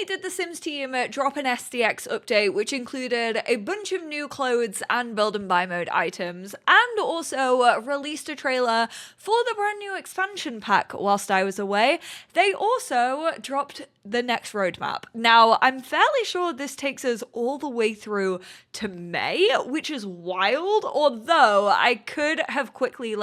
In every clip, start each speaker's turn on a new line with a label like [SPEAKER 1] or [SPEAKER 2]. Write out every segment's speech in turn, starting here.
[SPEAKER 1] only did the Sims team drop an SDX update, which included a bunch of new clothes and build and buy mode items, and also released a trailer for the brand new expansion pack whilst I was away, they also dropped the next roadmap. Now, I'm fairly sure this takes us all the way through to May, which is wild, although I could have quickly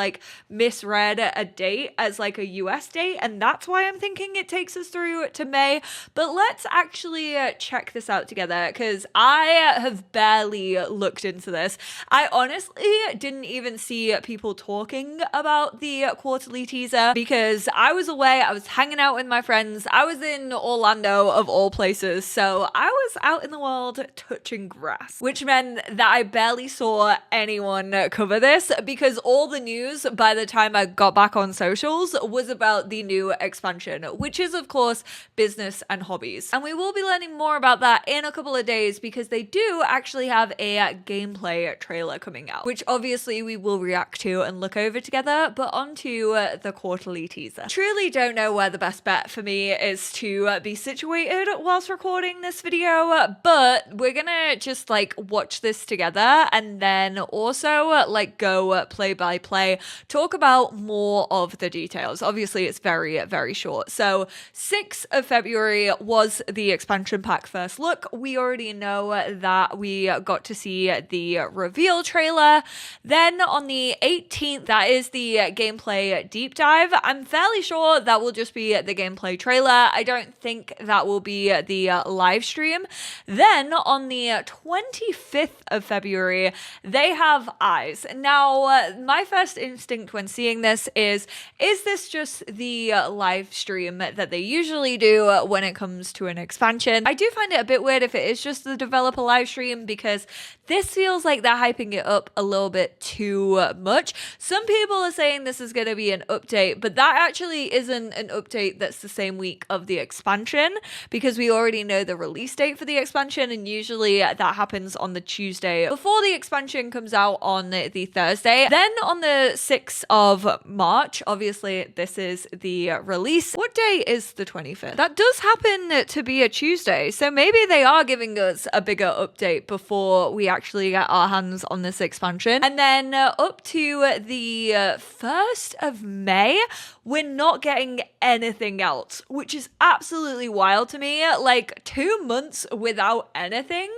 [SPEAKER 1] misread a date as a US date, and that's why I'm thinking it takes us through to May. But let's actually check this out together, because I have barely looked into this. I honestly didn't even see people talking about the quarterly teaser because I was away, I was hanging out with my friends, I was in Orlando of all places, so I was out in the world touching grass, which meant that I barely saw anyone cover this because all the news by the time I got back on socials was about the new expansion, which is of course business and hobbies. And we will be learning more about that in a couple of days because they do actually have a gameplay trailer coming out, which obviously we will react to and look over together. But onto the quarterly teaser. Truly don't know where the best bet for me is to be situated whilst recording this video, but we're gonna just watch this together and then also go play by play, talk about more of the details. Obviously it's very, very short. So 6th of February was the expansion pack first look. We already know that we got to see the reveal trailer. Then on the 18th, that is the gameplay deep dive. I'm fairly sure that will just be the gameplay trailer. I don't think that will be the live stream. Then on the 25th of February, they have eyes. Now, my first instinct when seeing this is this just the live stream that they usually do when it comes to an expansion? I do find it a bit weird if it is just the developer live stream because this feels like they're hyping it up a little bit too much. Some people are saying this is going to be an update, but that actually isn't an update that's the same week of the expansion because we already know the release date for the expansion, and usually that happens on the Tuesday before the expansion comes out on the Thursday. Then on the 6th of March, obviously this is the release. What day is the 25th? That does happen to be a Tuesday, so maybe they are giving us a bigger update before we actually get our hands on this expansion. And then up to the 1st of May, we're not getting anything else, which is absolutely wild to me. 2 months without anything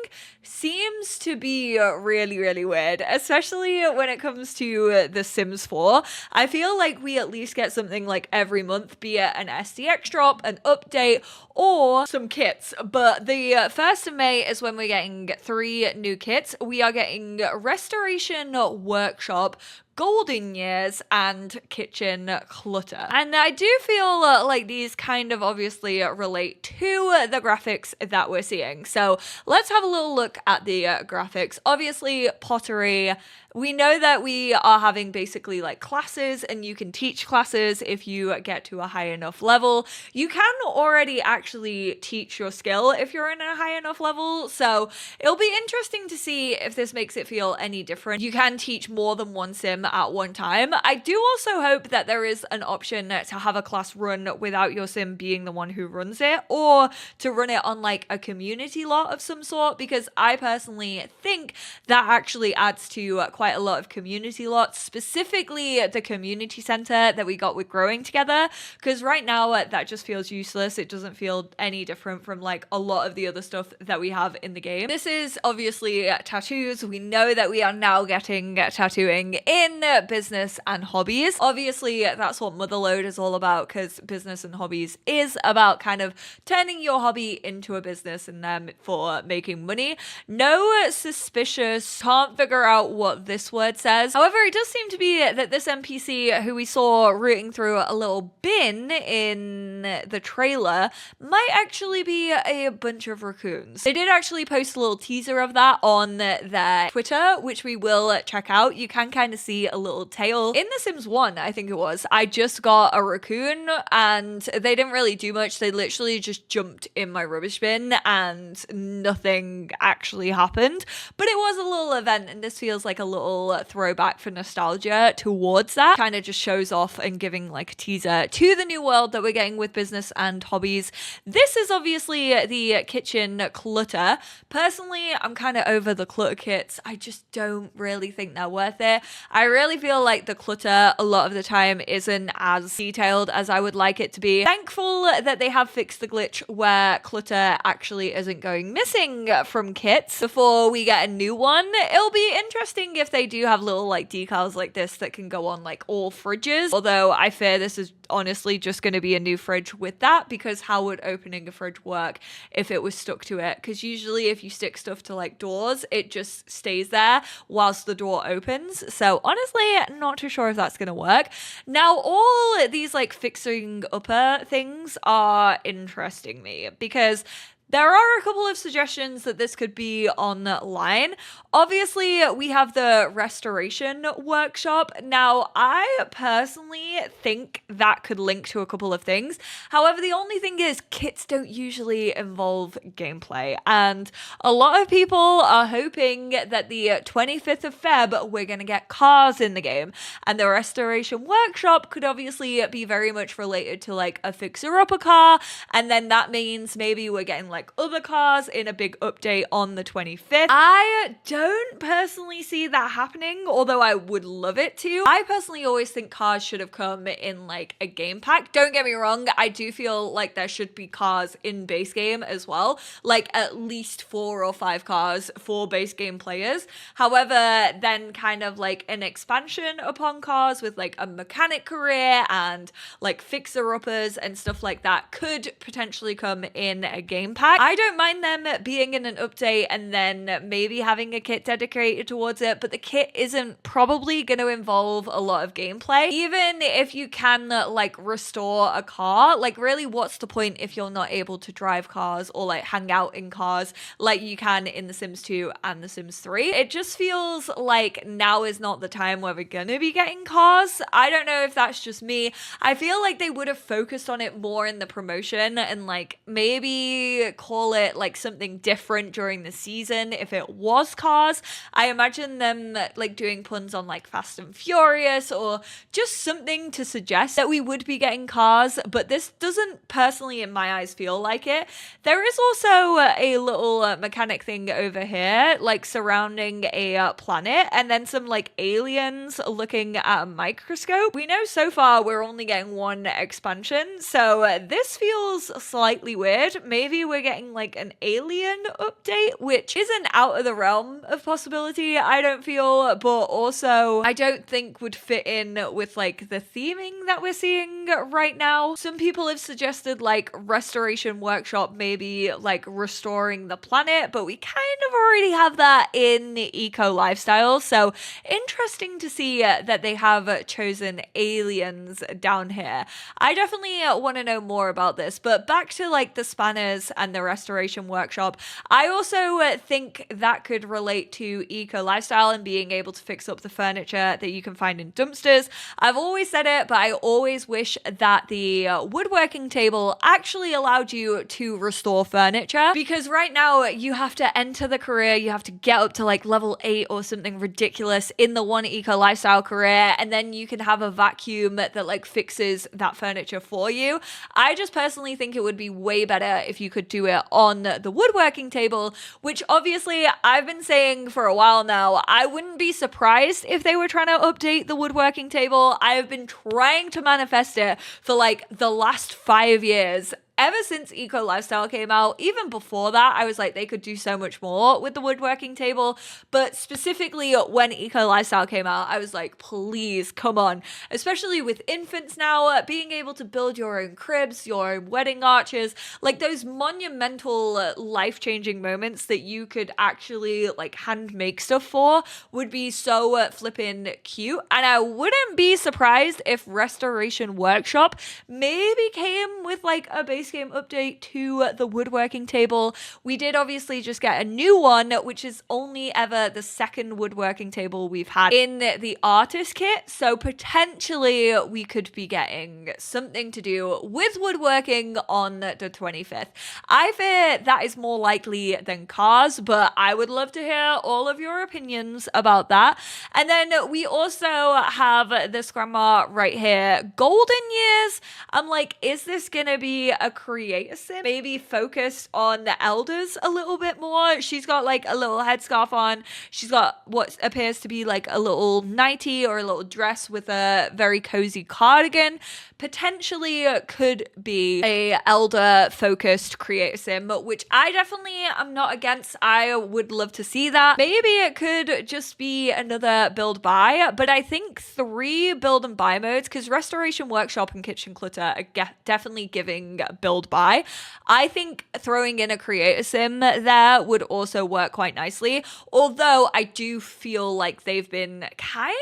[SPEAKER 1] seems to be really, really weird, especially when it comes to The Sims 4. I feel like we at least get something every month, be it an SDX drop, an update, or some kits. But the 1st of May is when we're getting 3 new kits. We are getting Restoration Workshop, Golden Years, and Kitchen Clutter. And I do feel like these kind of obviously relate to the graphics that we're seeing. So let's have a little look at the graphics. Obviously, pottery. We know that we are having basically classes, and you can teach classes if you get to a high enough level. You can already actually teach your skill if you're in a high enough level. So it'll be interesting to see if this makes it feel any different. You can teach more than one sim at one time. I do also hope that there is an option to have a class run without your sim being the one who runs it, or to run it on a community lot of some sort, because I personally think that actually adds to quite a lot of community lots, specifically the community center that we got with Growing Together, because right now that just feels useless. It doesn't feel any different from a lot of the other stuff that we have in the game. This is obviously tattoos. We know that we are now getting tattooing in business and hobbies. Obviously that's what motherlode is all about, because business and hobbies is about kind of turning your hobby into a business and then for making money. No suspicious, can't figure out what this word says. However, it does seem to be that this NPC who we saw rooting through a little bin in the trailer might actually be a bunch of raccoons. They did actually post a little teaser of that on their Twitter, which we will check out. You can kind of see a little tail. In The Sims 1, I think it was, I just got a raccoon and they didn't really do much. They literally just jumped in my rubbish bin and nothing actually actually happened. But it was a little event, and this feels like a little throwback for nostalgia towards that. Kind of just shows off and giving like a teaser to the new world that we're getting with business and hobbies. This is obviously the kitchen clutter. Personally, I'm kind of over the clutter kits. I just don't really think they're worth it. I really feel like the clutter a lot of the time isn't as detailed as I would like it to be. Thankful that they have fixed the glitch where clutter actually isn't going missing from kits before we get a new one. It'll be interesting if they do have little like decals like this that can go on like all fridges, although I fear this is honestly just going to be a new fridge with that, because how would opening a fridge work if it was stuck to it? Because usually if you stick stuff to like doors, it just stays there whilst the door opens. So honestly, not too sure if that's going to work. Now, all these like fixing upper things are interesting me, because there are a couple of suggestions that this could be online. Obviously, we have the restoration workshop. Now, I personally think that could link to a couple of things. However, the only thing is kits don't usually involve gameplay. And a lot of people are hoping that the 25th of Feb, we're going to get cars in the game. And the restoration workshop could obviously be very much related to like a fixer-upper car. And then that means maybe we're getting like other cars in a big update on the 25th. I don't personally see that happening, although I would love it to. I personally always think cars should have come in like a game pack. Don't get me wrong, I do feel like there should be cars in base game as well, like at least 4 or 5 cars for base game players. However, then kind of like an expansion upon cars with like a mechanic career and like fixer-uppers and stuff like that could potentially come in a game pack. I don't mind them being in an update and then maybe having a kit dedicated towards it, but the kit isn't probably going to involve a lot of gameplay. Even if you can like restore a car, like really what's the point if you're not able to drive cars or like hang out in cars like you can in The Sims 2 and The Sims 3? It just feels like now is not the time where we're going to be getting cars. I don't know if that's just me. I feel like they would have focused on it more in the promotion and like maybe call it like something different during the season if it was cars. I imagine them like doing puns on like Fast and Furious or just something to suggest that we would be getting cars, but this doesn't personally in my eyes feel like it. There is also a little mechanic thing over here like surrounding a planet and then some like aliens looking at a microscope. We know so far we're only getting one expansion, so this feels slightly weird. Maybe we're getting like an alien update, which isn't out of the realm of possibility, I don't feel, but also I don't think would fit in with like the theming that we're seeing right now. Some people have suggested like restoration workshop, maybe like restoring the planet, but we kind of already have that in eco lifestyle, so interesting to see that they have chosen aliens down here. I definitely want to know more about this, but back to like the spanners and the restoration workshop, I also think that could relate to eco lifestyle and being able to fix up the furniture that you can find in dumpsters. I've always said it, but I always wish that the woodworking table actually allowed you to restore furniture, because right now you have to enter the career, you have to get up to like level 8 or something ridiculous in the one eco lifestyle career, and then you can have a vacuum that like fixes that furniture for you. I just personally think it would be way better if you could do it on the woodworking table, which obviously I've been saying for a while now. I wouldn't be surprised if they were trying to update the woodworking table. I have been trying to manifest it for like the last 5 years. Ever since Eco Lifestyle came out, even before that, I was like, they could do so much more with the woodworking table. But specifically when Eco Lifestyle came out, I was like, please, come on. Especially with infants now, being able to build your own cribs, your own wedding arches, like those monumental life-changing moments that you could actually like hand make stuff for would be so flippin' cute. And I wouldn't be surprised if Restoration Workshop maybe came with like a base post-game update to the woodworking table. We did obviously just get a new one, which is only ever the second woodworking table we've had in the artist kit. So potentially we could be getting something to do with woodworking on the 25th. I fear that is more likely than cars, but I would love to hear all of your opinions about that. And then we also have this grandma right here, Golden Years. I'm like, is this gonna be a creator sim? Maybe focused on the elders a little bit more. She's got like a little headscarf on. She's got what appears to be like a little nightie or a little dress with a very cozy cardigan. Potentially could be a elder focused creator sim, which I definitely am not against. I would love to see that. Maybe it could just be another build buy, but I think 3 build and buy modes, because Restoration Workshop and Kitchen Clutter are definitely giving build buy. I think throwing in a creator sim there would also work quite nicely, although I do feel like they've been kind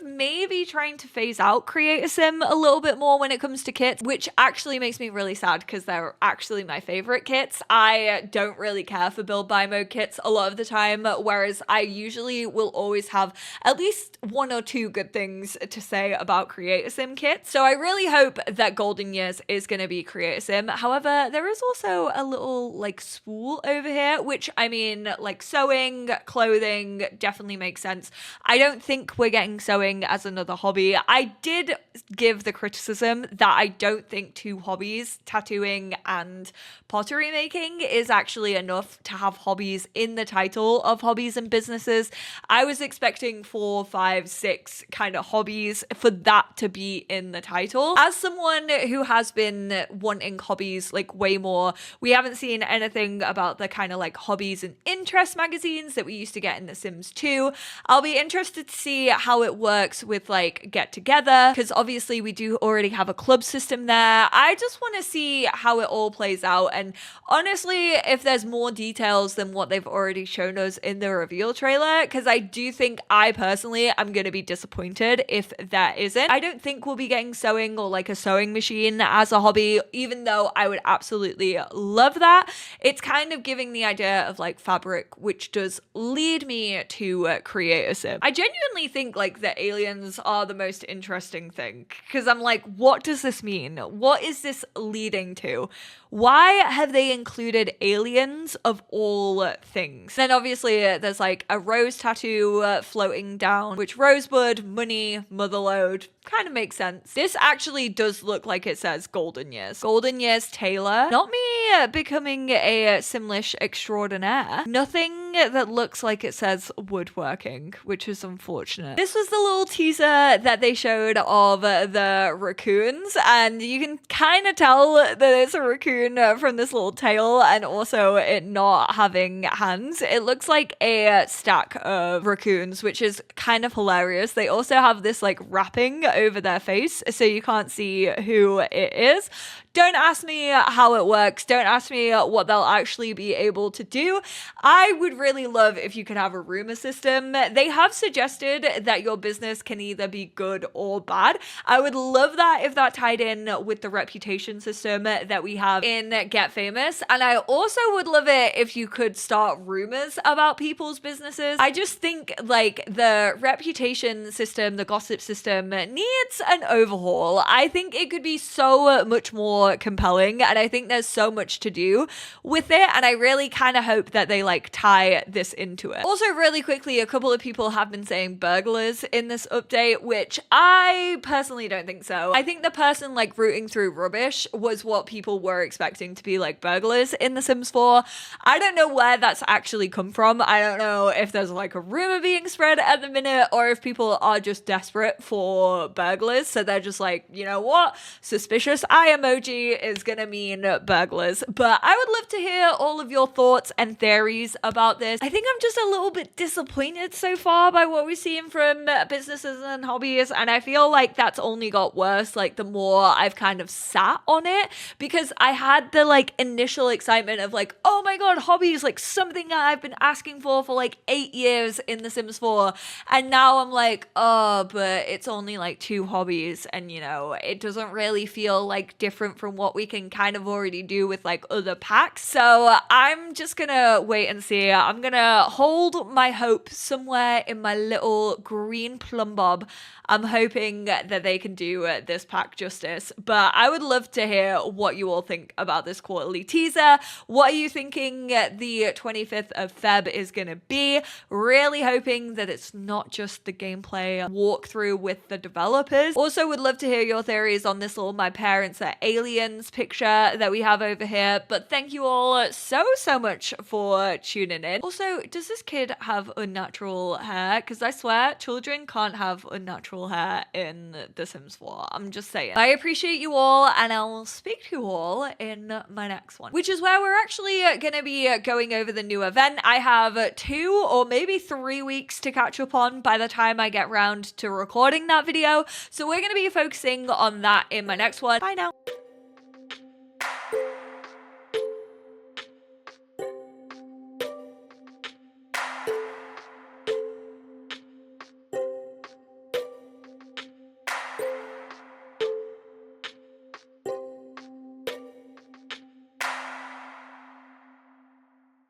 [SPEAKER 1] of maybe trying to phase out creator sim a little bit more when it comes to kits, which actually makes me really sad because they're actually my favorite kits. I don't really care for build buy mode kits a lot of the time, whereas I usually will always have at least 1 or 2 good things to say about creator sim kits. So I really hope that Golden Years is going to be creator sim. However, there is also a little like spool over here, which I mean, like sewing, clothing definitely makes sense. I don't think we're getting sewing as another hobby. I did give the criticism that I don't think 2 hobbies, tattooing and pottery making, is actually enough to have hobbies in the title of hobbies and businesses. I was expecting 4, 5, 6 kind of hobbies for that to be in the title. As someone who has been wanting hobbies like way more, we haven't seen anything about the kind of like hobbies and interest magazines that we used to get in The Sims 2. I'll be interested to see how it works with like get together, because obviously we do already have a club system there. I just want to see how it all plays out, and honestly, if there's more details than what they've already shown us in the reveal trailer, because I do think I personally am going to be disappointed if there isn't. I don't think we'll be getting sewing or like a sewing machine as a hobby, even though I would absolutely love that. It's kind of giving the idea of like fabric, which does lead me to create a sim. I genuinely think like the aliens are the most interesting thing, because I'm like, what does this mean? What is this leading to? Why have they included aliens of all things? Then obviously there's like a rose tattoo floating down, which rosebud, money, motherlode, kind of makes sense. This actually does look like it says Golden Years. Golden Years Taylor. Not me becoming a Simlish extraordinaire. Nothing that looks like it says woodworking, which is unfortunate. This was the little teaser that they showed of the raccoons, and you can kind of tell that it's a raccoon from this little tail and also it not having hands. It looks like a stack of raccoons, which is kind of hilarious. They also have this like wrapping over their face so you can't see who it is. Don't ask me how it works. Don't ask me what they'll actually be able to do. I would really love if you could have a rumor system. They have suggested that your business can either be good or bad. I would love that if that tied in with the reputation system that we have in Get Famous. And I also would love it if you could start rumors about people's businesses. I just think like the reputation system, the gossip system needs an overhaul. I think it could be so much more compelling, and I think there's so much to do with it, and I really kind of hope that they like tie this into it. Also, really quickly, a couple of people have been saying burglars in this update, which I personally don't think so. I think the person like rooting through rubbish was what people were expecting to be like burglars in The Sims 4. I don't know where that's actually come from. I don't know if there's like a rumor being spread at the minute, or if people are just desperate for burglars, so they're just like, you know what, suspicious eye emoji is gonna mean burglars. But I would love to hear all of your thoughts and theories about about this. I think I'm just a little bit disappointed so far by what we've seen from businesses and hobbies, and I feel like that's only got worse like the more I've kind of sat on it, because I had the like initial excitement of like, oh my god, hobbies, like something that I've been asking for like 8 years in The Sims 4, and now I'm like, oh, but it's only like 2 hobbies, and you know, it doesn't really feel like different from what we can kind of already do with like other packs. So I'm just gonna wait and see. I'm gonna hold my hope somewhere in my little green plum bob. I'm hoping that they can do this pack justice, but I would love to hear what you all think about this quarterly teaser. What are you thinking the 25th of Feb is gonna be? Really hoping that it's not just the gameplay walkthrough with the developers. Also would love to hear your theories on this little My Parents Are Aliens picture that we have over here, but thank you all so much for tuning in. Also, does this kid have unnatural hair? Because I swear children can't have unnatural hair in The Sims 4. I'm just saying. I appreciate you all, and I'll speak to you all in my next one, which is where we're actually gonna be going over the new event. I have 2 or maybe 3 weeks to catch up on by the time I get round to recording that video, so we're gonna be focusing on that in my next one. Bye now.